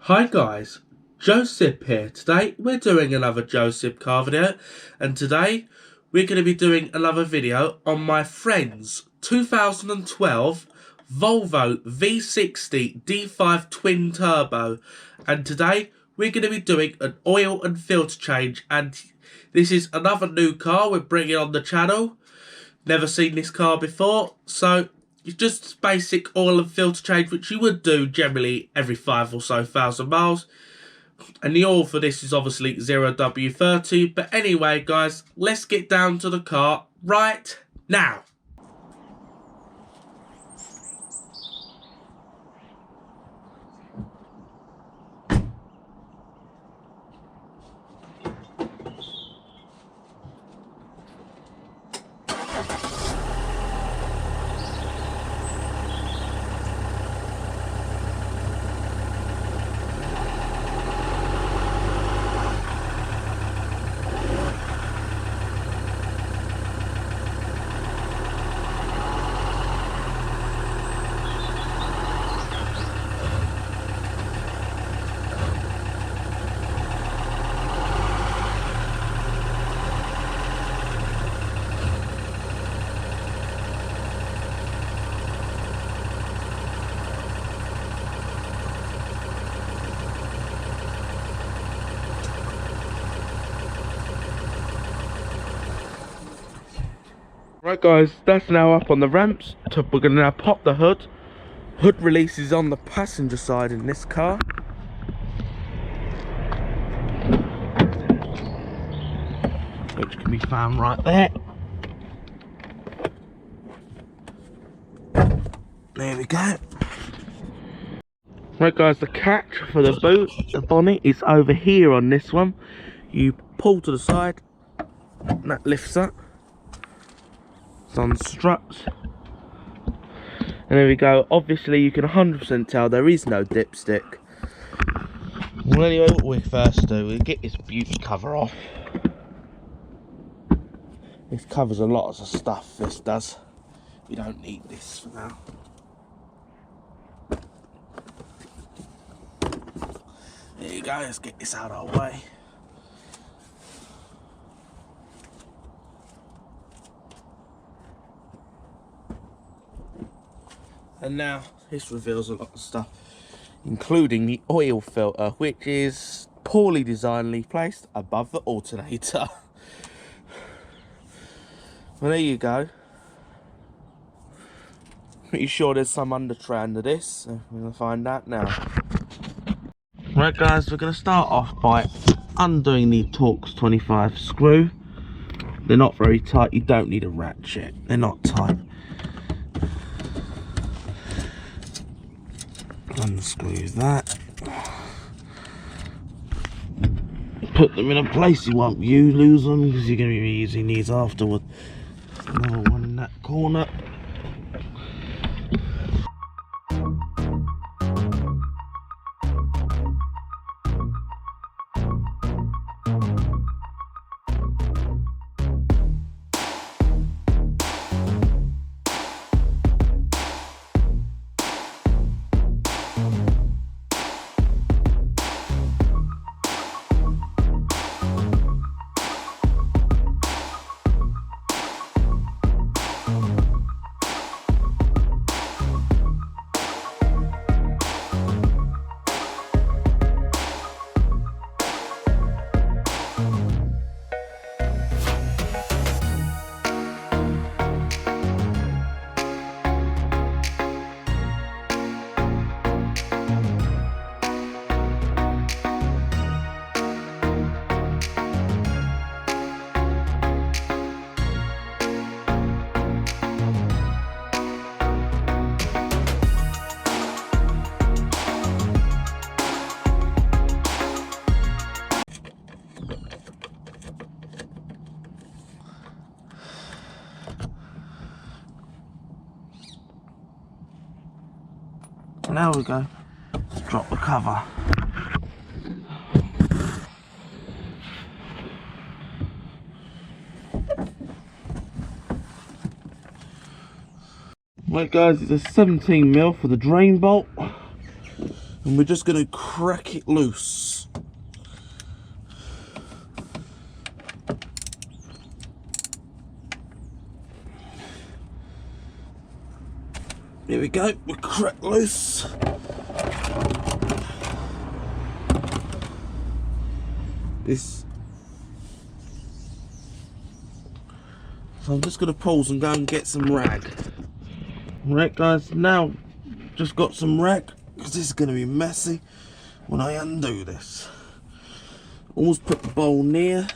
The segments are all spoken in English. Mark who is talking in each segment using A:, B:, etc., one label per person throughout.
A: Hi guys, Joseph here. Today we're doing another Joseph car video, and today we're going to be doing another video on my friend's 2012 Volvo V60 D5 twin turbo, and today we're going to be doing an oil and filter change, and this is another new car we're bringing on the channel. Never seen this car before, so it's just basic oil and filter change, which you would do generally every 5 or so thousand miles. And the oil for this is obviously 0W30. But anyway, guys, let's get down to the car right now. Right guys, that's now up on the ramps. We're going to now pop the hood. Hood release is on the passenger side in this car. Which can be found right there. There we go. Right guys, the catch for the boot, the bonnet, is over here on this one. You pull to the side, and that lifts up. It's on struts. And there we go. Obviously you can 100% tell there is no dipstick. Well anyway, what we first do, we get this beauty cover off. This covers a lot of stuff, this does. You don't need this for now. There you go, let's get this out of our way. And now this reveals a lot of stuff, including the oil filter, which is poorly designedly placed above the alternator. Well, there you go. Pretty sure there's some undertray under this, so we're going to find out now. Right guys, we're going to start off by undoing the Torx 25 screw. They're not very tight, you don't need a ratchet, they're not tight. Unscrew that. Put them in a place you won't lose them, because you're going to be using these afterward. Another one in that corner. There we go. Let's drop the cover. Right guys, it's a 17mm for the drain bolt.
B: And we're just going to crack it loose. Here we go, we're cracked loose. So I'm just going to pause and go and get some rag. Right guys, now just got some rag because this is going to be messy when I undo this. Always put the bowl near.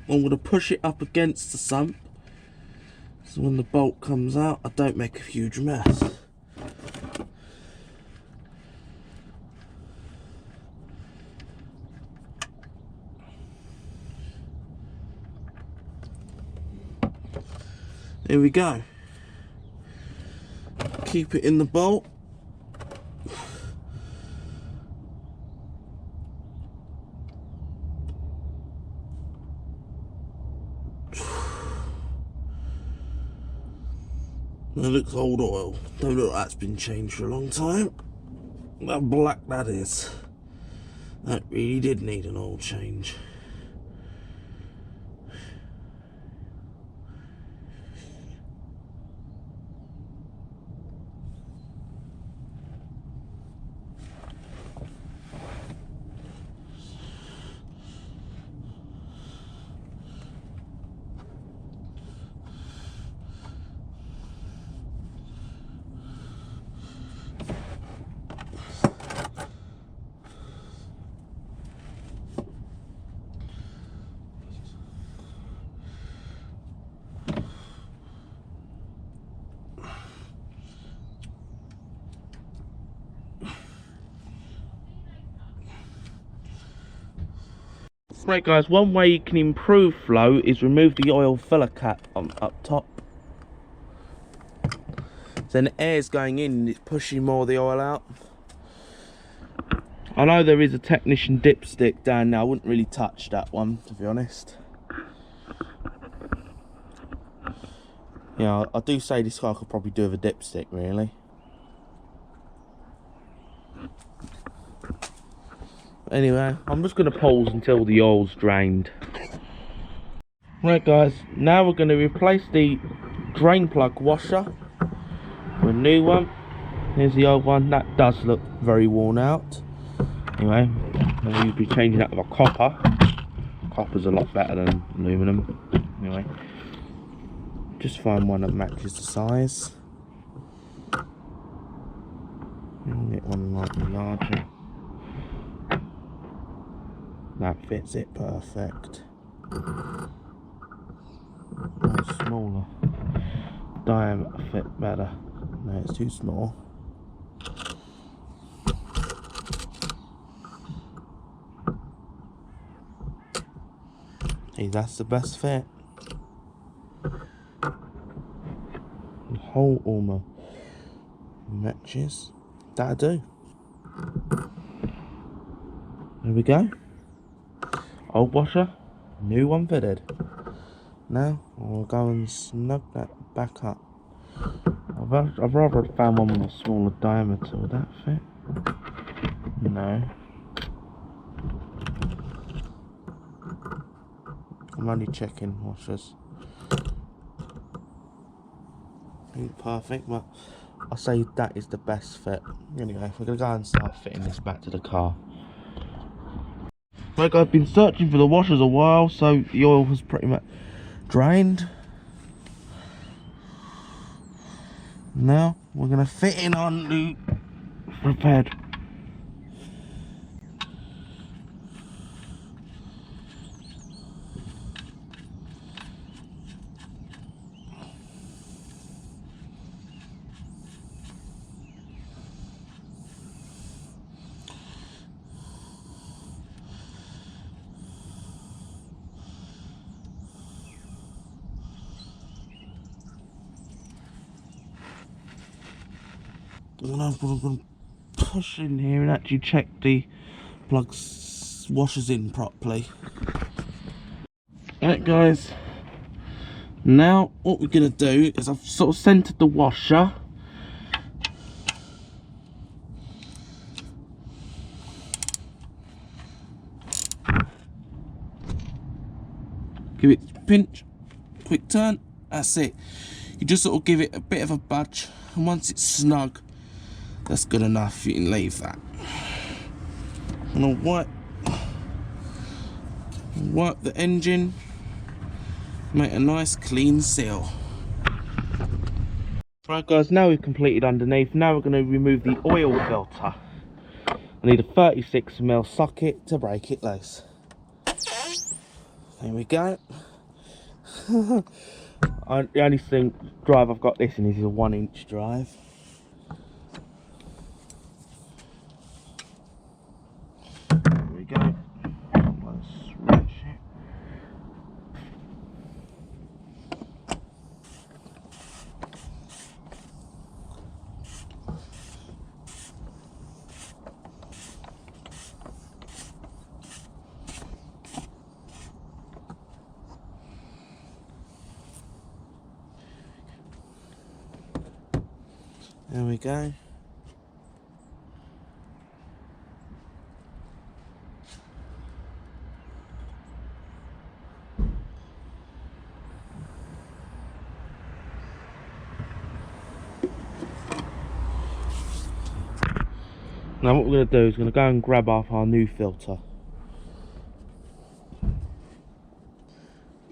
B: I'm going to push it up against the sump so when the bolt comes out I don't make a huge mess. There we go. Keep it in the bolt. That looks old oil. Don't look like that's been changed for a long time. How black that is. That really did need an oil change. Right guys, one way you can improve flow is remove the oil filler cap up top. Then air's going in and it's pushing more of the oil out. I know there is a technician dipstick down there. I wouldn't really touch that one, to be honest. Yeah, I do say this car could probably do with a dipstick, really. Anyway, I'm just going to pause until the oil's drained. Right guys, now we're going to replace the drain plug washer with a new one. Here's the old one. That does look very worn out. Anyway, we'll be changing that with a copper. Copper's a lot better than aluminum. Anyway, just find one that matches the size. Get one slightly larger. That fits it perfect. No, smaller diameter fit better. No, it's too small. Hey, that's the best fit. The whole almost matches. That'll do. There we go. Old washer, new one fitted. Now I'll go and snug that back up. I'd rather have found one with a smaller diameter. Would that fit? No. I'm only checking washers. Ain't perfect, but I'll say that is the best fit. Anyway, we're gonna go and start fitting this back to the car. Like, I've been searching for the washers a while, so the oil was pretty much drained. Now we're gonna fit in on the repaired. And I'm going to push in here and actually check the plugs washers in properly. Right guys, Now what we're going to do is I've sort of centered the washer. Give it a pinch, quick turn, that's it. You just sort of give it a bit of a budge, and once it's snug, that's good enough, you can leave that. And I'll wipe the engine, make a nice clean seal. Right guys, now we've completed underneath, now we're going to remove the oil filter. I need a 36mm socket to break it loose. There we go. The only drive I've got this in is a 1-inch drive. There we go. Let's switch it. There we go. Now what we're going to do is we're going to go and grab off our new filter.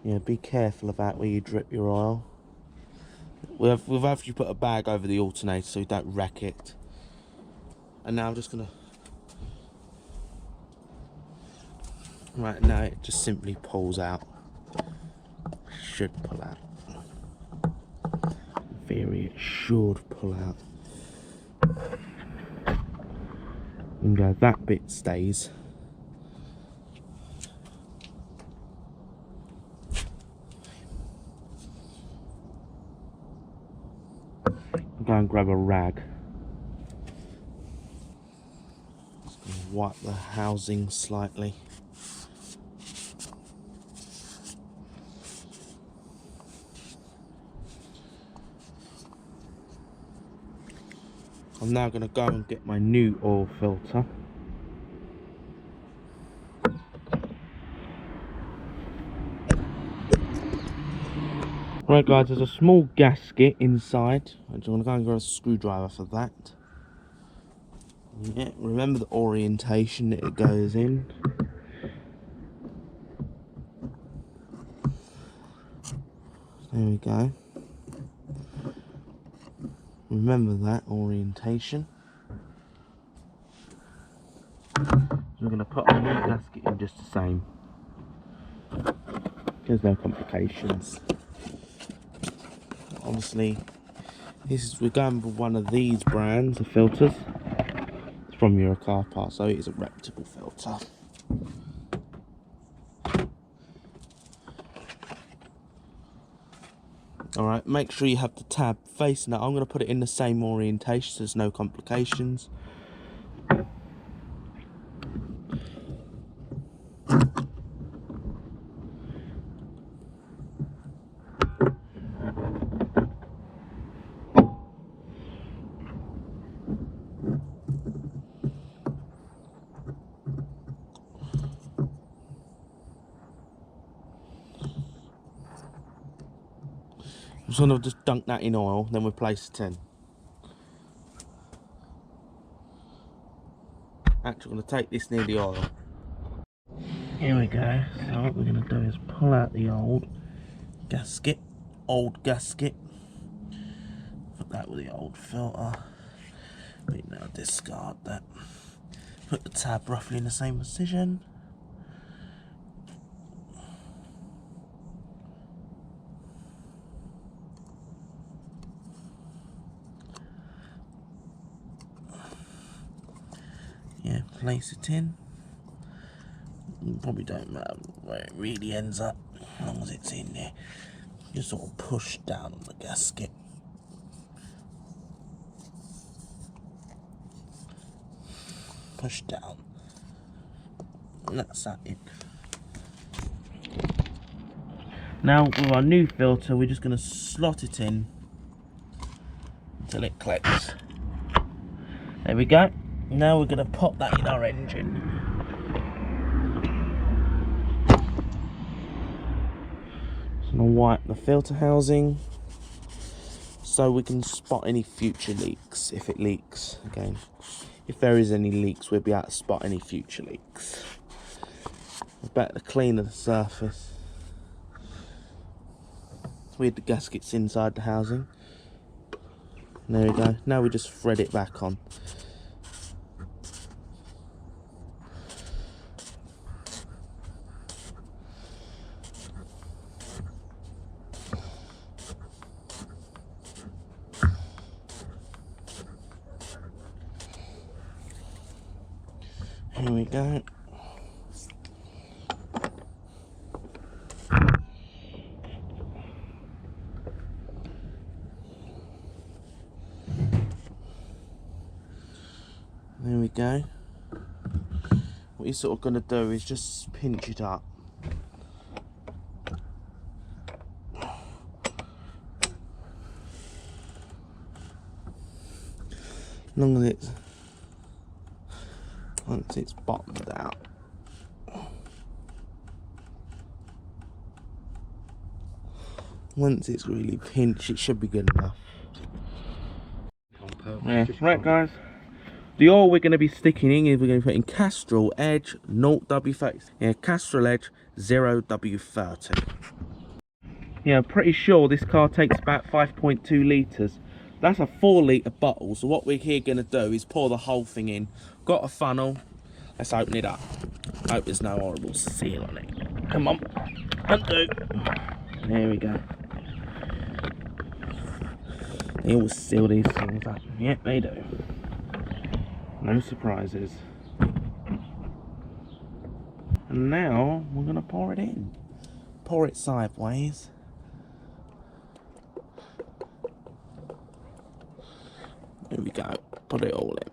B: Yeah, be careful about where you drip your oil. We've actually put a bag over the alternator so you don't wreck it. And now I'm just going to... Right now it just simply pulls out. Should pull out. In theory it should pull out. And go, that bit stays. Go and grab a rag. Just gonna wipe the housing slightly. I'm now going to go and get my new oil filter. Right guys, there's a small gasket inside. I just want to go and grab a screwdriver for that. Yeah, remember the orientation that it goes in. There we go. Remember that orientation. So we're going to put our new gasket in just the same. There's no complications. Obviously, we're going with one of these brands of filters. It's from your car part, so it is a reputable filter. Alright, make sure you have the tab facing it. I'm going to put it in the same orientation so there's no complications. I'm just going to just dunk that in oil, then we'll place it in. Actually, I'm going to take this near the oil. Here we go. So what we're going to do is pull out the old gasket. Put that with the old filter. We now discard that. Put the tab roughly in the same position. Yeah, place it in. Probably don't matter where it really ends up, as long as it's in there. Just sort of push down on the gasket. Push down. And that's that in. Now with our new filter, we're just going to slot it in until it clicks. There we go. Now we're going to pop that in our engine. Just going to wipe the filter housing so we can spot any future leaks if it leaks again. If there is any leaks, we'll be able to spot any future leaks. It's better to clean the surface. With the gaskets inside the housing. And there we go. Now we just thread it back on. Here we go. There we go. What you're sort of going to do is just pinch it up. As long as it's, once it's bottomed out. Once it's really pinched, it should be good enough. Yeah, right guys. The oil we're going to be sticking in is we're going to be putting Castrol Edge 0W30. Yeah, Castrol Edge 0W30. Yeah, I'm pretty sure this car takes about 5.2 litres. That's a 4 litre bottle, so what we're here going to do is pour the whole thing in. Got a funnel. Let's open it up. Hope there's no horrible seal on it. Come on. Undo. There we go. They always seal these things up. Yep, they do. No surprises. And now we're going to pour it in. Pour it sideways. There we go. Put it all in.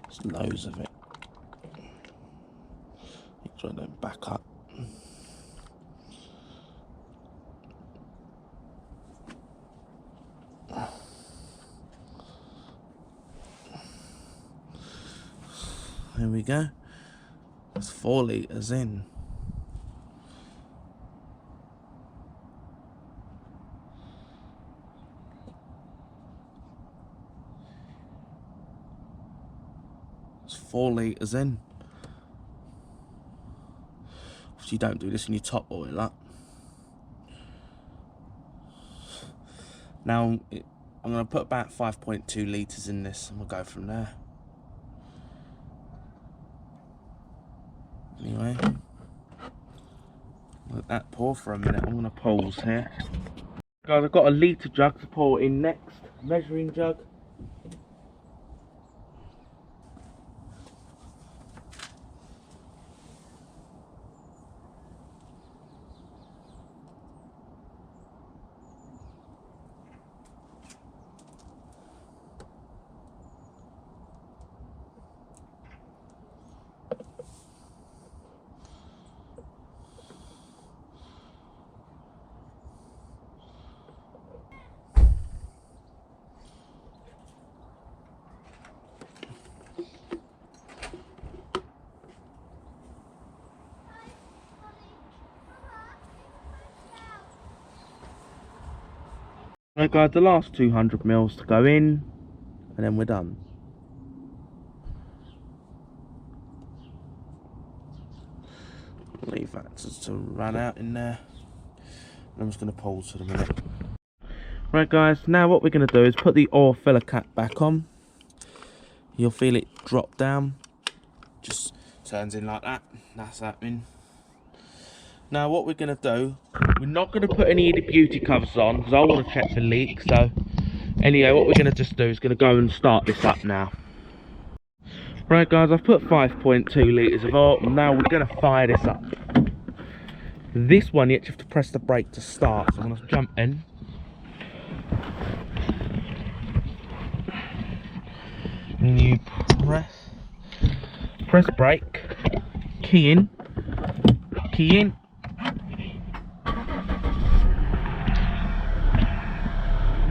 B: There's loads of it. Make sure I don't back up. There we go. It's 4 litres in. It's 4 litres in. If you don't do this in your top oil up. Now I'm going to put about 5.2 litres in this and we'll go from there. Anyway, let that pour for a minute. I'm going to pause here. Guys, I've got a litre jug to pour in next. Measuring jug. Right guys, the last 200 mils to go in, and then we're done. Leave that to run out in there. I'm just going to pause for a minute. Right guys, now what we're going to do is put the oil filler cap back on. You'll feel it drop down. Just turns in like that. That's happening. Now what we're going to do, we're not going to put any of the beauty covers on because I want to check for leaks. So anyway, what we're going to just do is going to go and start this up now. Right guys, I've put 5.2 litres of oil. Now we're going to fire this up. This one you actually have to press the brake to start. So I'm going to jump in. And you press press brake, key in,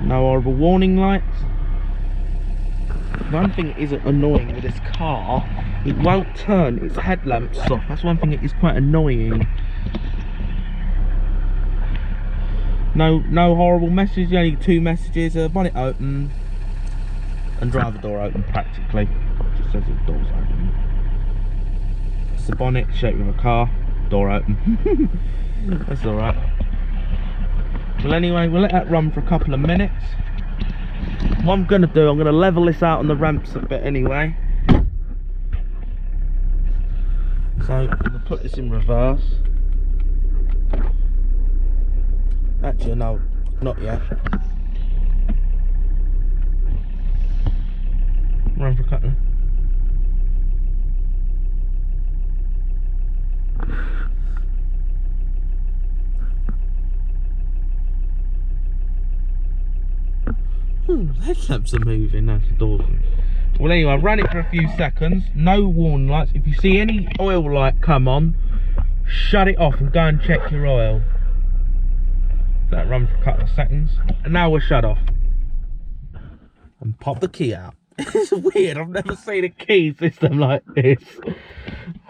B: no horrible warning lights. One thing that isn't annoying with this car, it won't turn its headlamps off. That's one thing that is quite annoying. No horrible messages, only 2 messages, bonnet open and driver door open practically. It just says the door's open. It's the bonnet, shape of a car, door open. That's alright. Well anyway, we'll let that run for a couple of minutes. What I'm going to do, I'm going to level this out on the ramps a bit anyway. So I'm going to put this in reverse. Actually no, not yet. Run for a couple. Headlamps are moving, that's the doors. Well anyway, I've run it for a few seconds, no warning lights. If you see any oil light come on, shut it off and go and check your oil. That run for a couple of seconds, and now we're shut off. And pop the key out. It's weird, I've never seen a key system like this.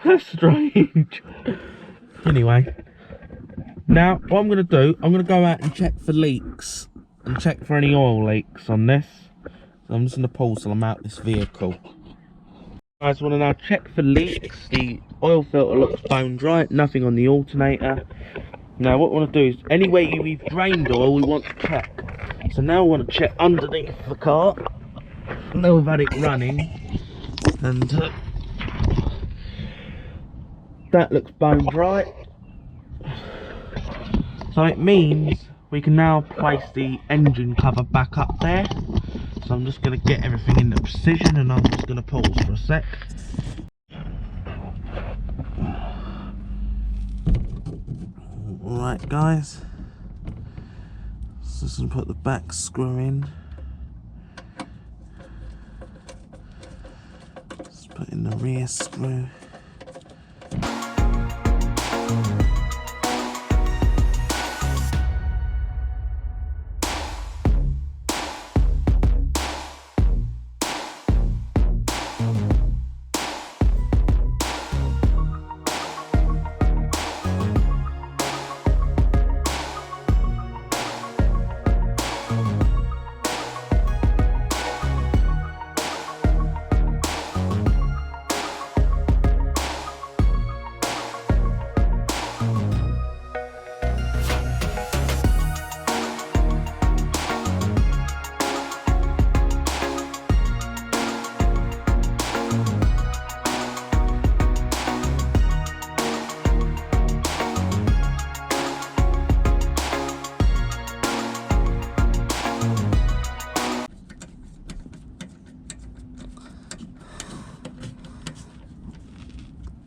B: That's strange. Anyway, now what I'm going to do, I'm going to go out and check for leaks. And check for any oil leaks on this. So I'm just going to pause till I'm out this vehicle. I just want to now check for leaks. The oil filter looks bone dry, nothing on the alternator. Now what we want to do is, anywhere we've drained oil, we want to check. So now we want to check underneath the car. Now we've had it running, and that looks bone dry. So it means we can now place the engine cover back up there. So I'm just going to get everything into precision, and I'm just going to pause for a sec. Alright guys, so just going to put the back screw in. Just put in the rear screw.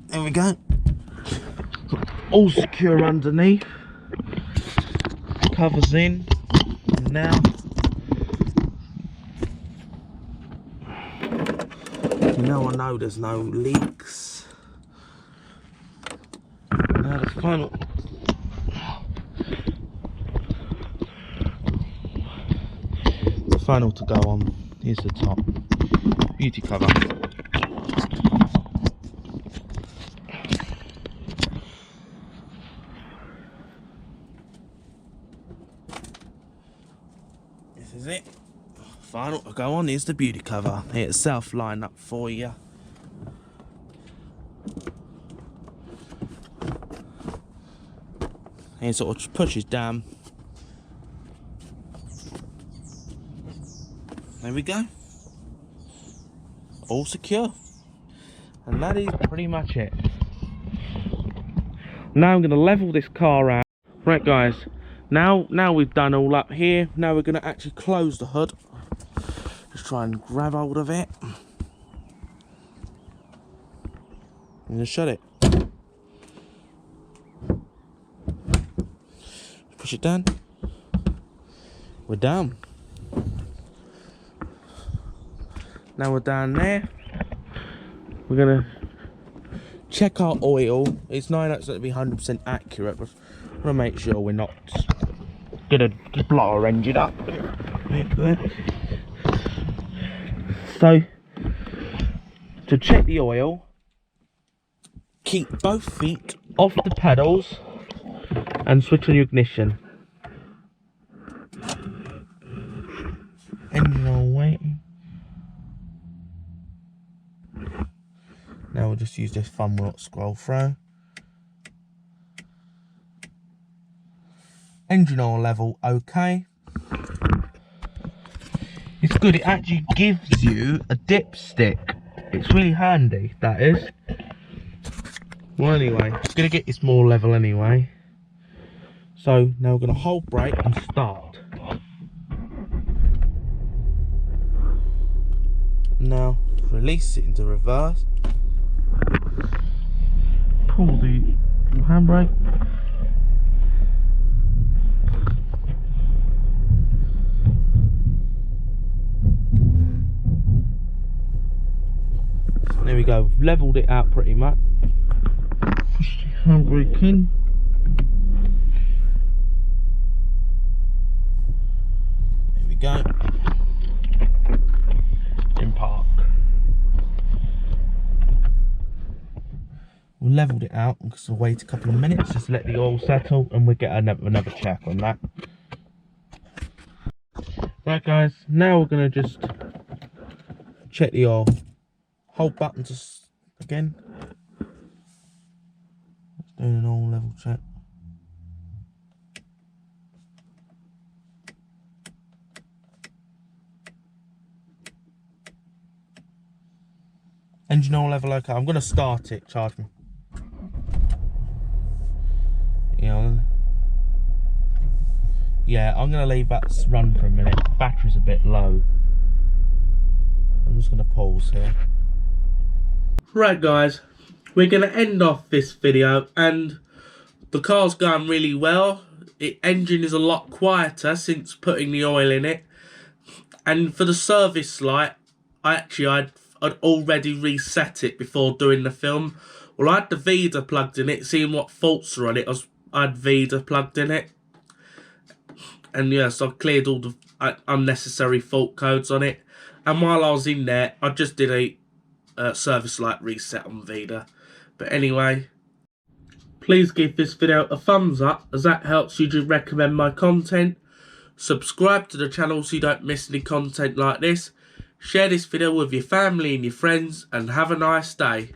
B: There we go. All secure underneath. Covers in. And now I know there's no leaks. Now the final to go on. Here's the top. Beauty cover. This is it. Final to go on is the beauty cover. It's self-line up for you. And it sort of pushes down. There we go. All secure. And that is pretty much it. Now I'm going to level this car out. Right guys, now we've done all up here. Now we're going to actually close the hood. Just try and grab hold of it. And just shut it. Push it down. We're down. Now we're down there. We're gonna check our oil. It's not going to be 100% accurate, but I want to make sure we're not going to blow our engine up. So, to check the oil, keep both feet off the pedals and switch on your ignition. Engine oil waiting. Now we'll just use this thumb wheel to scroll through. Engine oil level okay. It's good, it actually gives you a dipstick. It's really handy, that is. Well, anyway, it's going to get this more level anyway. So now we're going to hold brake and start. Now release it into reverse. Pull the handbrake. There we go, we've levelled it out pretty much. Push the handbrake in. There we go. In park. We levelled it out because we'll wait a couple of minutes, just let the oil settle, and we'll get another check on that. Right guys, now we're going to just check the oil. Hold button to again. Let's do an oil level check. Engine oil level okay. I'm going to start it, charge me. Yeah, I'm going to leave that run for a minute. Battery's a bit low. I'm just going to pause here.
A: Right guys, we're going to end off this video, and the car's going really well. The engine is a lot quieter since putting the oil in it. And for the service light, I'd already reset it before doing the film. Well, I had the VIDA plugged in it, seeing what faults are on it. I had VIDA plugged in it. And yes, I cleared all the unnecessary fault codes on it. And while I was in there, I just did a service light reset on VIDA. But anyway, please give this video a thumbs up, as that helps you to recommend my content. Subscribe to the channel so you don't miss any content like this. Share this video with your family and your friends, and have a nice day.